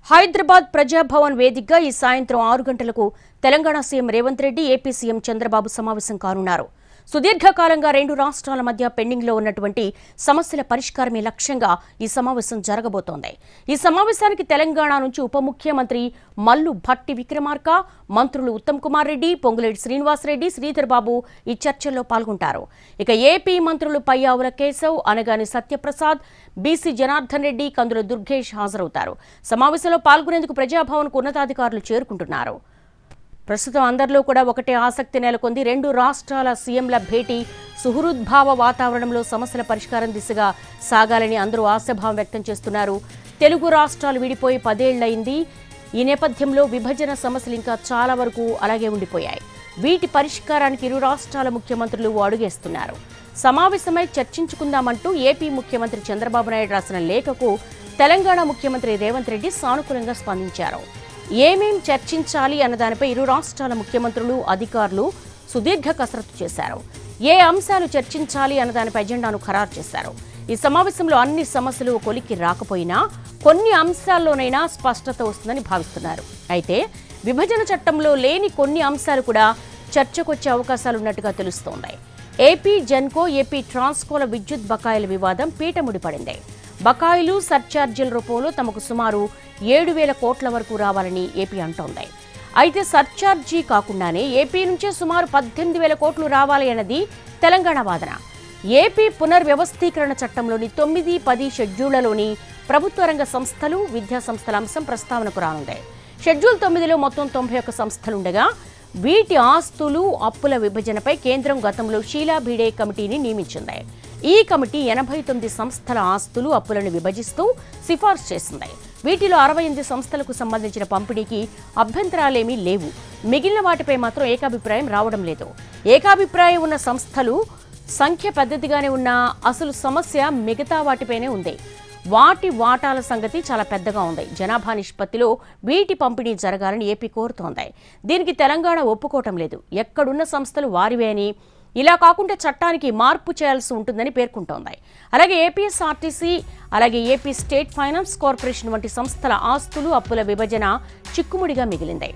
హైదరాబాద్ ప్రజాభవన్ వేదికగా ఈ సాయంత్రం 6 గంటలకు Telangana CM Revanth Reddy, AP CM Chandrababu సమావేశం కానున్నారు. సుదీర్ఘకాలంగా రెండు రాష్ట్రాల మధ్య పెండింగ్ లో ఉన్నటువంటి సమస్యల పరిష్కారమే లక్ష్యంగా ఈ సమావేశం జరగబోతోంది. ఈ సమావేశానికి తెలంగాణ నుంచి ఉప ముఖ్యమంత్రి మల్లు భట్టి విక్రమార్క, మంత్రులు ఉత్తమ్ కుమార్ రెడ్డి, పొంగులేటి శ్రీనివాస్ రెడ్డి, శ్రీధర్ బాబు ఈ చర్చల్లో పాల్గొంటారు. ఇక ఏపీ మంత్రులు పయ్యావుల కేశవ్, అనగాని సత్యప్రసాద్, బీసీ జనార్దన్ రెడ్డి, కందుల దుర్గేష్ హాజరవుతారు. సమావేశంలో పాల్గొనేందుకు ప్రజాభవన్కు ఉన్నతాధికారులు చేరుకుంటున్నారు. ప్రస్తుతం అందరిలో కూడా ఒకటే ఆసక్తి నెలకొంది. రెండు రాష్ట్రాల సీఎంల భేటీ సుహృద్భావ వాతావరణంలో సమస్యల పరిష్కారం దిశగా సాగాలని అందరూ ఆశాభావం వ్యక్తం చేస్తున్నారు. తెలుగు రాష్ట్రాలు విడిపోయి 10 ఏళ్లయింది. ఈ నేపథ్యంలో విభజన సమస్యలు ఇంకా చాలా వరకు అలాగే ఉండిపోయాయి. వీటి పరిష్కారానికి ఇరు రాష్ట్రాల ముఖ్యమంత్రులు అడుగేస్తున్నారు. సమావేశమై చర్చించుకుందామంటూ ఏపీ ముఖ్యమంత్రి చంద్రబాబు నాయుడు రాసిన లేఖకు తెలంగాణ ముఖ్యమంత్రి రేవంత్ రెడ్డి సానుకూలంగా స్పందించారు. ఏమేం చర్చించాలి అన్న దానిపై ఇరు రాష్ట్రాల ముఖ్యమంత్రులు, అధికారులు సుదీర్ఘ కసరత్తు చేశారు. ఏ అంశాలు చర్చించాలి అన్న దానిపై ఎజెండాను ఖరారు చేశారు. ఈ సమావేశంలో అన్ని సమస్యలు కొలిక్కి రాకపోయినా కొన్ని అంశాల్లోనైనా స్పష్టత వస్తుందని భావిస్తున్నారు. అయితే విభజన చట్టంలో లేని కొన్ని అంశాలు కూడా చర్చకొచ్చే అవకాశాలున్నట్టుగా తెలుస్తోంది. ఏపీ జెన్కో, ఏపీ ట్రాన్స్కోల విద్యుత్ బకాయిల వివాదం పీటముడిపడింది. బకాయిలు, సర్ఛార్జీల రూపంలో తమకు సుమారు 7,000 కోట్ల వరకు రావాలని ఏపీ అంటోంది. అయితే సర్ఛార్జీ కాకుండానే ఏపీ నుంచే సుమారు 18,000 కోట్లు రావాలి అన్నది తెలంగాణ వాదన. ఏపీ పునర్వ్యవస్థీకరణ చట్టంలోని 9, 10 షెడ్యూళ్లలోని ప్రభుత్వ రంగ సంస్థలు, విద్యా సంస్థల అంశం ప్రస్తావనకు రానుంది. షెడ్యూల్ 9లో మొత్తం 91 సంస్థలుండగా వీటి ఆస్తులు, అప్పుల విభజనపై కేంద్రం గతంలో షీలా భిడే కమిటీని నియమించింది. ఈ కమిటీ 89 సంస్థల ఆస్తులు, అప్పులను విభజిస్తూ సిఫార్సు చేసింది. వీటిలో 68 సంస్థలకు సంబంధించిన పంపిణీకి అభ్యంతరాలేమీ లేవు. మిగిలిన వాటిపై మాత్రం ఏకాభిప్రాయం రావడం లేదు. ఏకాభిప్రాయం ఉన్న సంస్థలు సంఖ్య పెద్దదిగానే ఉన్న అసలు సమస్య మిగతా వాటిపైనే ఉంది. వాటి వాటాల సంగతి చాలా పెద్దగా ఉంది. జనాభా నిష్పత్తిలో వీటి పంపిణీ జరగాలని ఏపీ కోరుతోంది. దీనికి తెలంగాణ ఒప్పుకోవటం లేదు. ఎక్కడున్న సంస్థలు వారివే అని, ఇలా కాకుండా చట్టానికి మార్పు చేయాల్సి ఉంటుందని పేర్కొంటోంది. అలాగే ఏపీఎస్ఆర్టీసీ, అలాగే ఏపీ స్టేట్ ఫైనాన్స్ కార్పొరేషన్ వంటి సంస్థల ఆస్తులు, అప్పుల విభజన చిక్కుముడిగా మిగిలింది.